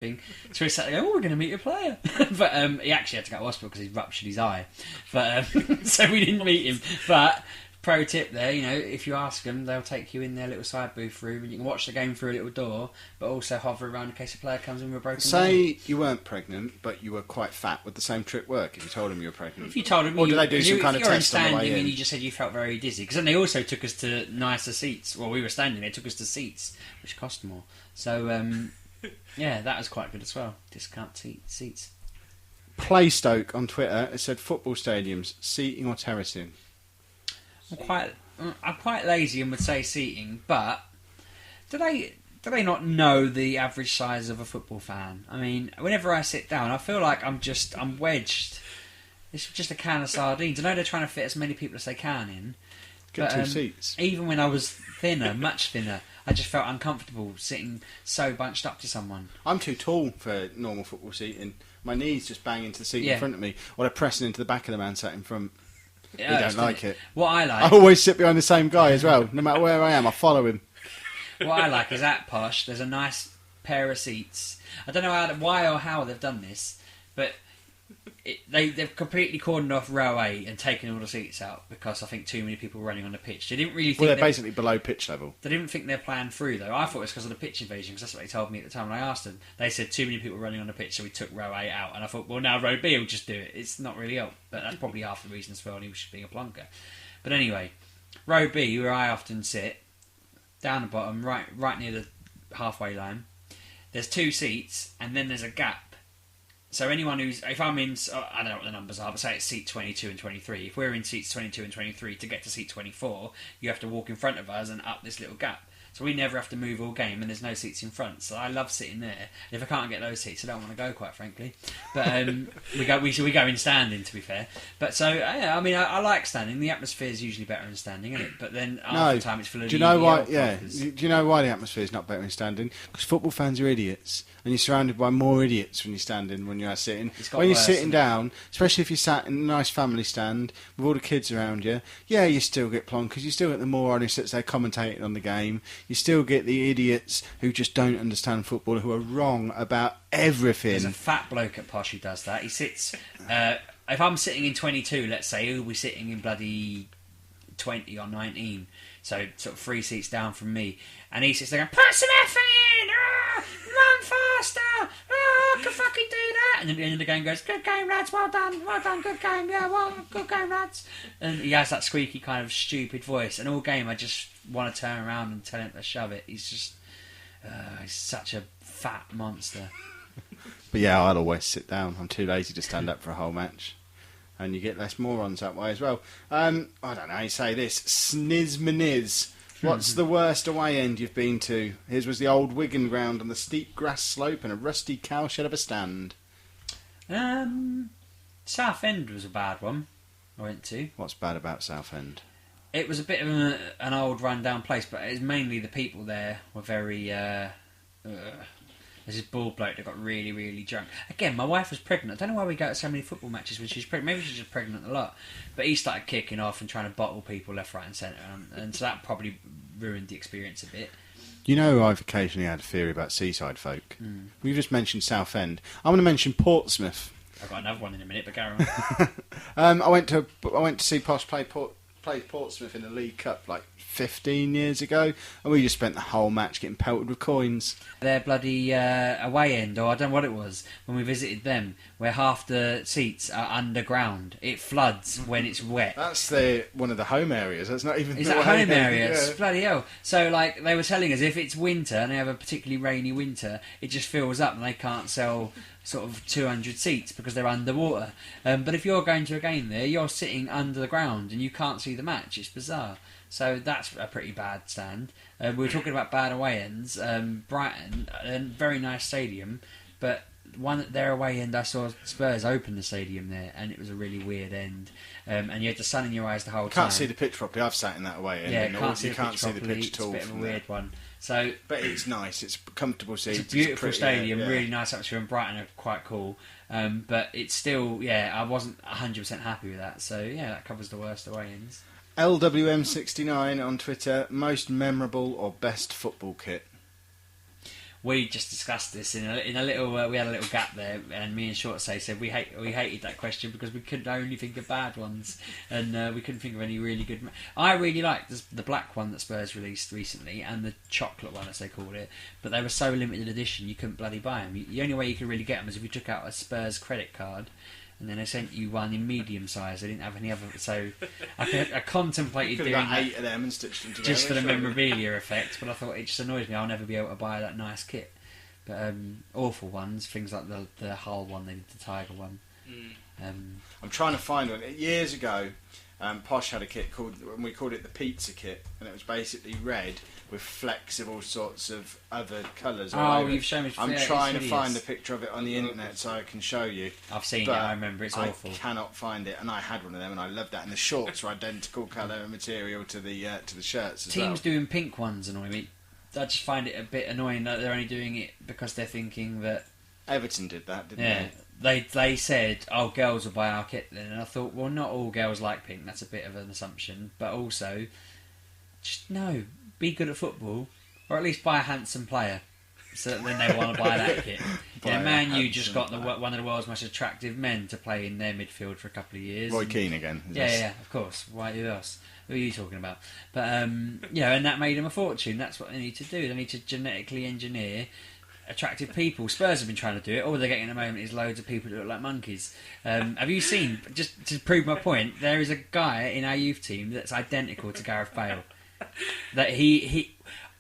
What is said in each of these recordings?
thing. So we sat there going, we're going to meet a player. But he actually had to go to hospital because he ruptured his eye. But so we didn't meet him. But pro tip there, if you ask them, they'll take you in their little side booth room and you can watch the game through a little door, but also hover around in case a player comes in with a broken leg. You weren't pregnant, but you were quite fat. Would the same trick work if you told them you were pregnant? If you told them, or did they do some kind of test on the way in? And you just said you felt very dizzy, because then they also took us to nicer seats. Well, we were standing, they took us to seats, which cost more. So yeah, that was quite good as well. Discount seats. Playstoke on Twitter has said football stadiums, seating or terracing. I'm quite lazy and would say seating, but do they not know the average size of a football fan? I mean, whenever I sit down, I feel like I'm wedged. It's just a can of sardines. I know they're trying to fit as many people as they can in. Get two seats. Even when I was thinner, much thinner, I just felt uncomfortable sitting so bunched up to someone. I'm too tall for normal football seating. My knees just bang into the seat in front of me, or they're pressing into the back of the man sat in front. Yeah, you don't like it. What I like... I always sit behind the same guy as well. No matter where I am, I follow him. What I like is at Posh, there's a nice pair of seats. I don't know why or how they've done this, but they've completely cordoned off row A and taken all the seats out because I think too many people were running on the pitch. They didn't really think... Well, they're basically below pitch level. They didn't think their plan through, though. I thought it was because of the pitch invasion, because that's what they told me at the time when I asked them. They said too many people running on the pitch, so we took row A out. And I thought, well, now row B will just do it. It's not really up. But that's probably half the reason as well, and he was just being a plonker. But anyway, row B, where I often sit, down the bottom, right near the halfway line, there's two seats, and then there's a gap. So anyone if I'm in, I don't know what the numbers are, but say it's seat 22 and 23. If we're in seats 22 and 23, to get to seat 24, you have to walk in front of us and up this little gap. So we never have to move all game, and there's no seats in front. So I love sitting there. If I can't get those seats, I don't want to go, quite frankly. But we go in standing, to be fair. But so yeah, I mean, I like standing. The atmosphere is usually better in standing, isn't it? But then after the time, it's full of. Do you know why? Yeah. Do you know why the atmosphere is not better in standing? Because football fans are idiots, and you're surrounded by more idiots when you're standing when you're sitting. When you're sitting down, especially if you're sat in a nice family stand with all the kids around you, yeah, you still get plonkers. You still get the moronists that's there commentating on the game. You still get the idiots who just don't understand football, who are wrong about everything. There's a fat bloke at Posh who does that. He sits... if I'm sitting in 22, let's say, he'll be sitting in bloody 20 or 19. So sort of 3 seats down from me. And he sits there going, put some effort in! Run faster! I can fucking do that! And at the end of the game goes, good game, lads, well done, good game, yeah, well, good game, lads. And he has that squeaky kind of stupid voice. And all game I just want to turn around and tell him to shove it. He's just... he's such a fat monster. But yeah, I'll always sit down. I'm too lazy to stand up for a whole match. And you get less morons that way as well. I don't know how you say this. Snizmaniz. What's the worst away end you've been to? His was the old Wigan ground on the steep grass slope and a rusty cowshed of a stand. Southend was a bad one I went to. What's bad about Southend? It was a bit of an old run-down place, but it was mainly the people there were very... There's this bald bloke that got really, really drunk. Again, my wife was pregnant. I don't know why we go to so many football matches when she's pregnant. Maybe she's just pregnant a lot. But he started kicking off and trying to bottle people left, right and centre. And so that probably ruined the experience a bit. You know, I've occasionally had a theory about seaside folk. We've just mentioned Southend. I'm going to mention Portsmouth. I've got another one in a minute, but carry on. I went to see Posh play Portsmouth in the League Cup like 15 years ago, and we just spent the whole match getting pelted with coins. Their bloody away end, or I don't know what it was, when we visited them, where half the seats are underground. It floods when it's wet. That's one of the home areas. That's not even. Is that home areas? Yeah. Bloody hell! So like they were telling us, if it's winter and they have a particularly rainy winter, it just fills up and they can't sell sort of 200 seats because they're underwater. But if you're going to a game there, you're sitting under the ground and you can't see the match. It's bizarre. So that's a pretty bad stand. We were talking about bad away ends. Brighton, a very nice stadium, but their away end, I saw Spurs open the stadium there, and it was a really weird end. And you had the sun in your eyes the whole time. Can't see the pitch properly. I've sat in that away end. Yeah, can't see the pitch at all. It's a bit of a weird one. So, but it's nice. It's comfortable seats. It's a beautiful stadium, really nice atmosphere, and Brighton are quite cool. But it's still, I wasn't 100% happy with that. So yeah, that covers the worst away ends. LWM69 on Twitter, most memorable or best football kit? we just discussed this in a little. We had a little gap there, and me and Shortsay said we hated that question because we could only think of bad ones, and we couldn't think of any really good. I really liked the black one that Spurs released recently, and the chocolate one, as they called it. But they were so limited edition, you couldn't bloody buy them. The only way you could really get them is if you took out a Spurs credit card. And then they sent you one in medium size. They didn't have any other, so I contemplated doing got that 8 of them and stitched them together just for the memorabilia effect. But I thought it just annoys me. I'll never be able to buy that nice kit. But awful ones, things like the Hull one, they did the Tiger one. I'm trying to find one. Years ago, Posh had a kit and we called it the pizza kit, and it was basically red with flexible sorts of other colours. You've shown me. I'm trying to find a picture of it on the internet so I can show you. I've seen it. I remember. It's awful. I cannot find it, and I had one of them, and I loved that. And the shorts were identical colour and material to the shirts as well. Teams doing pink ones annoy me. I just find it a bit annoying that they're only doing it because they're thinking that Everton did that, didn't they? They said, "Oh, girls will buy our kit then," and I thought, well, not all girls like pink. That's a bit of an assumption, but also, just no. Be good at football, or at least buy a handsome player, so that then they want to buy that kit. Man U just got one of the world's most attractive men to play in their midfield for a couple of years. Roy Keane again. Yeah, of course. Who else? Who are you talking about? But and that made them a fortune. That's what they need to do. They need to genetically engineer attractive people. Spurs have been trying to do it. All they're getting at the moment is loads of people that look like monkeys. Have you seen? Just to prove my point, there is a guy in our youth team that's identical to Gareth Bale. That he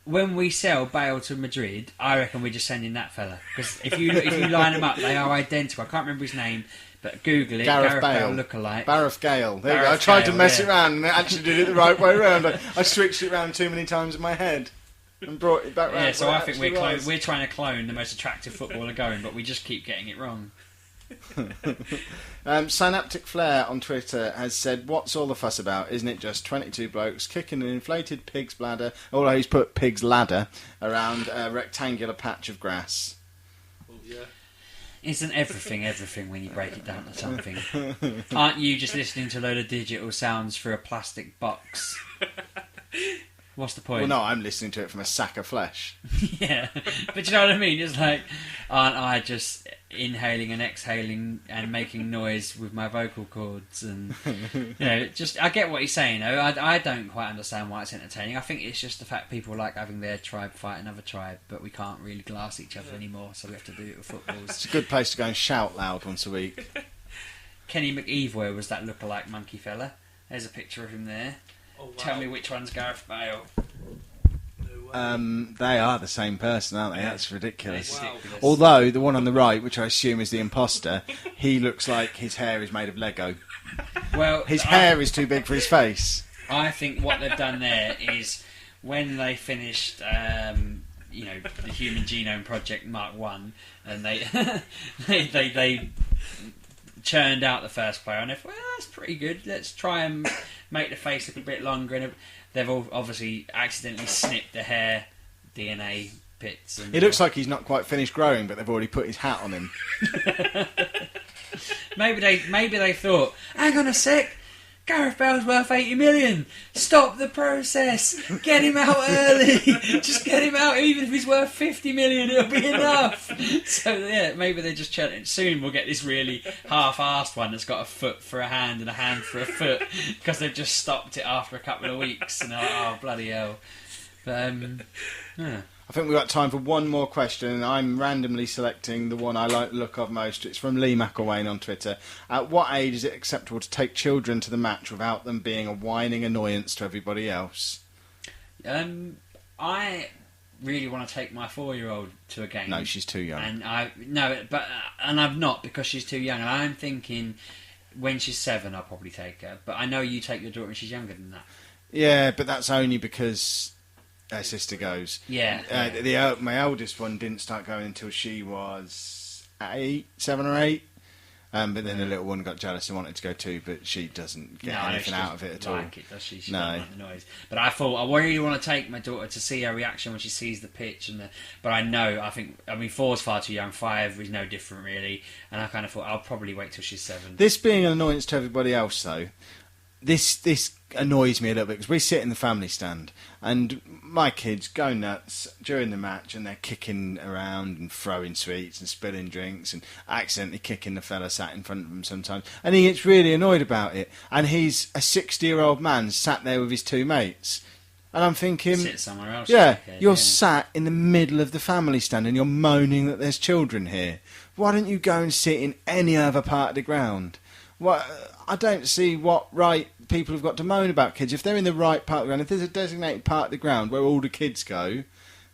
when we sell Bale to Madrid, I reckon we're just sending that fella, because if you line them up, they are identical. I can't remember his name, but Google it. Gareth Bale lookalike. Gareth Gale. There you go. I tried to mess it around and actually did it the right way around. I switched it around too many times in my head and brought it back round. Yeah, so I think we're trying to clone the most attractive footballer going, but we just keep getting it wrong. Synaptic Flair on Twitter has said, "What's all the fuss about? Isn't it just 22 blokes kicking an inflated pig's bladder?" Although he's put pig's ladder around a rectangular patch of grass. Well, yeah. Isn't everything when you break it down to something? Aren't you just listening to a load of digital sounds through a plastic box? What's the point? Well, no, I'm listening to it from a sack of flesh. Yeah, but you know what I mean? It's like, aren't I just inhaling and exhaling and making noise with my vocal cords? And just I get what he's saying. Though I don't quite understand why it's entertaining. I think it's just the fact people like having their tribe fight another tribe, but we can't really glass each other anymore, so we have to do it with footballs. It's a good place to go and shout loud once a week. Kenny McEvoy was that lookalike monkey fella. There's a picture of him there. Oh, wow. Tell me which one's Gareth Bale. They are the same person, aren't they? That's ridiculous. Wow. Although the one on the right, which I assume is the imposter, he looks like his hair is made of Lego. Well, his hair is too big for his face. I think what they've done there is when they finished, the Human Genome Project Mark 1, and they churned out the first player, and they thought, well, that's pretty good. Let's try and make the face look a bit longer. And they've all obviously accidentally snipped the hair DNA bits. And it looks like he's not quite finished growing, but they've already put his hat on him. Maybe they thought, hang on a sec, Gareth Bale's worth 80 million. Stop the process. Get him out early. Just get him out. Even if he's worth 50 million, it'll be enough. So yeah, maybe they're just chatting. Soon we'll get this really half-assed one that's got a foot for a hand and a hand for a foot, because they've just stopped it after a couple of weeks and they're like, oh bloody hell. But yeah. I think we've got time for one more question, and I'm randomly selecting the one I like the look of most. It's from Lee McElwain on Twitter. At what age is it acceptable to take children to the match without them being a whining annoyance to everybody else? I really want to take my 4-year-old to a game. No, she's too young. And I've not, because she's too young. And I'm thinking when she's 7, I'll probably take her. But I know you take your daughter when she's younger than that. Yeah, but that's only because her sister goes. Yeah. My eldest one didn't start going until she was 7 or 8. But then the little one got jealous and wanted to go too, but she doesn't get anything out of it at all. Like it, does she? She doesn't like the noise. But I thought I really want to take my daughter to see her reaction when she sees the pitch, but I 4's far too young. 5 is no different really, and I kind of thought I'll probably wait till she's 7. This being an annoyance to everybody else, though, this annoys me a little bit because we sit in the family stand and my kids go nuts during the match and they're kicking around and throwing sweets and spilling drinks and accidentally kicking the fella sat in front of them sometimes, and he gets really annoyed about it, and he's a 60-year-old man sat there with his two mates. And I'm thinking, sit somewhere else. You're sat in the middle of the family stand and you're moaning that there's children here. Why don't you go and sit in any other part of the ground? I don't see what right people have got to moan about kids. If they're in the right part of the ground, if there's a designated part of the ground where all the kids go,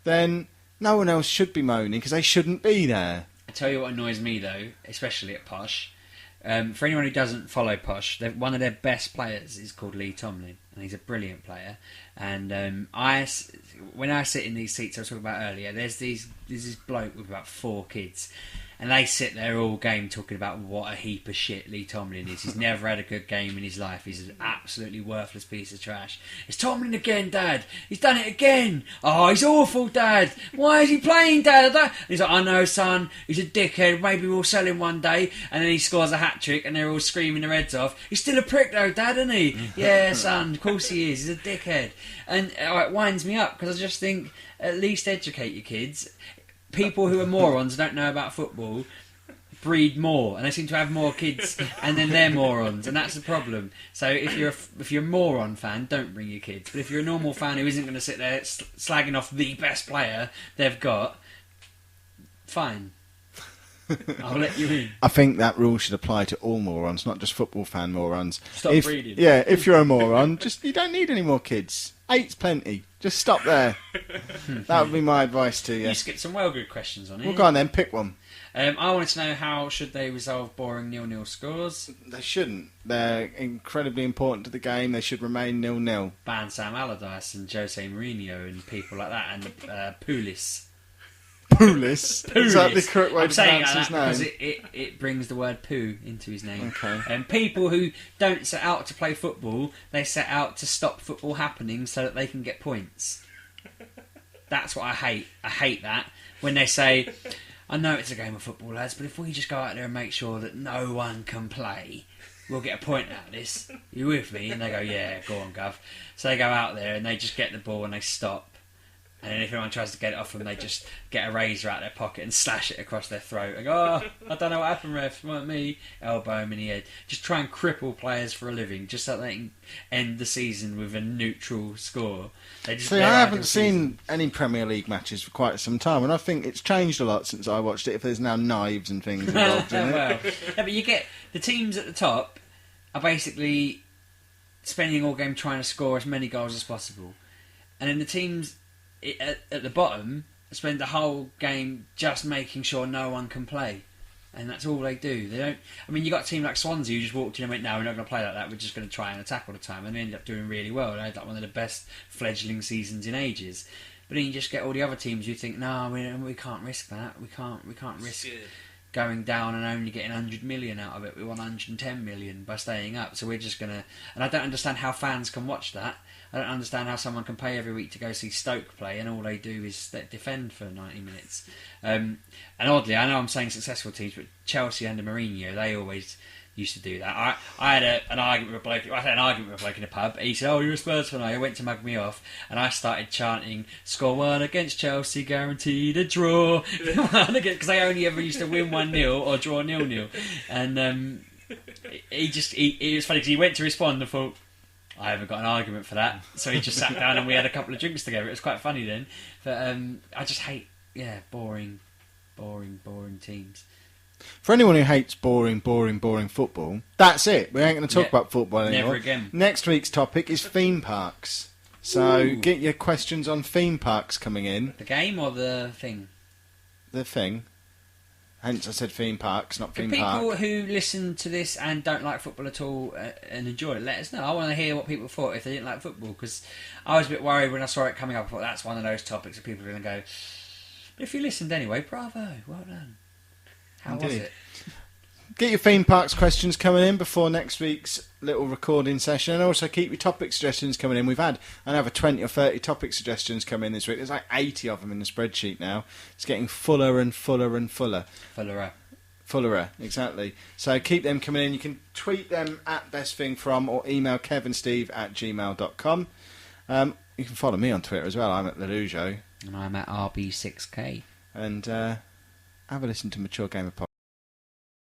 then no one else should be moaning because they shouldn't be there. I tell you what annoys me though, especially at Posh. For anyone who doesn't follow Posh, one of their best players is called Lee Tomlin, and he's a brilliant player. And when I sit in these seats I was talking about earlier, there's this bloke with about 4 kids. And they sit there all game talking about what a heap of shit Lee Tomlin is. He's never had a good game in his life. He's an absolutely worthless piece of trash. It's Tomlin again, Dad. He's done it again. Oh, he's awful, Dad. Why is he playing, Dad? And he's like, I know, son. He's a dickhead. Maybe we'll sell him one day. And then he scores a hat-trick and they're all screaming their heads off. He's still a prick though, Dad, isn't he? Yeah, son. Of course he is. He's a dickhead. And it winds me up because I just think, at least educate your kids. People who are morons don't know about football breed more, and they seem to have more kids, and then they're morons, and that's the problem. So if you're a moron fan, don't bring your kids. But if you're a normal fan who isn't going to sit there slagging off the best player they've got, fine. I'll let you in. I think that rule should apply to all morons, not just football fan morons. Stop breeding. Yeah, if you're a moron, you don't need any more kids. 8's plenty. Just stop there. That would be my advice to you. You skipped some well good questions on it. Well, go on then, pick one. I wanted to know how should they resolve boring 0-0 scores. They shouldn't. They're incredibly important to the game. They should remain 0-0. Ban Sam Allardyce and Jose Mourinho and people like that, and Pulis. Pulis? Is that the correct way to pronounce his name? Because it brings the word poo into his name. Okay. And people who don't set out to play football, they set out to stop football happening so that they can get points. That's what I hate. I hate that. When they say, I know it's a game of football, lads, but if we just go out there and make sure that no one can play, we'll get a point out of this. You with me? And they go, yeah, go on, Gov. So they go out there and they just get the ball and they stop. And then if anyone tries to get it off them, they just get a razor out of their pocket and slash it across their throat. And go, oh, I don't know what happened, ref. It weren't me. Elbow him in the head. Just try and cripple players for a living, just so they can end the season with a neutral score. I haven't seen any Premier League matches for quite some time, and I think it's changed a lot since I watched it. If there's now knives and things involved in it. Well, yeah, but you get the teams at the top are basically spending all game trying to score as many goals as possible, and then the teams at the bottom spend the whole game just making sure no one can play, and that's all they do. They don't. I mean, you got a team like Swansea who just walked in and went, "No, we're not going to play like that. We're just going to try and attack all the time," and they ended up doing really well. They had like one of the best fledgling seasons in ages. But then you just get all the other teams who think, "No, we can't risk that. We can't risk going down and only getting 100 million out of it. We want 110 million by staying up. So we're just going to..." And I don't understand how fans can watch that. I don't understand how someone can pay every week to go see Stoke play and all they do is defend for 90 minutes. And oddly, I know I'm saying successful teams, but Chelsea under Mourinho, they always used to do that. I had an argument with a bloke. I had an argument with a bloke in a pub. He said, "Oh, you're a Spurs fan." He went to mug me off, and I started chanting, "Score one against Chelsea, guaranteed a draw." Because they only ever used to win 1-0 or draw 0-0. And it was funny because he went to respond and thought, I haven't got an argument for that. So he just sat down and we had a couple of drinks together. It was quite funny then. But I just hate, boring teams. For anyone who hates boring football, that's it. We ain't going to talk about football anymore. Never again. Next week's topic is theme parks. So get your questions on theme parks coming in. The game or the thing? The thing. Hence I said theme parks, not theme park. People who listen to this and don't like football at all and enjoy it, let us know. I want to hear what people thought if they didn't like football, because I was a bit worried when I saw it coming up. I thought that's one of those topics that people are going to go, but if you listened anyway, bravo, well done. How was it? Get your theme parks questions coming in before next week's little recording session, and also keep your topic suggestions coming in. We've had another 20 or 30 topic suggestions come in this week. There's like 80 of them in the spreadsheet now. It's getting fuller and fuller and fuller. Fullerer, exactly. So keep them coming in. You can tweet them at bestthingfrom or email kevinsteve@gmail.com. You can follow me on Twitter as well. I'm at Lelujo. And I'm at RB6K. And have a listen to Mature Gamer Podcast.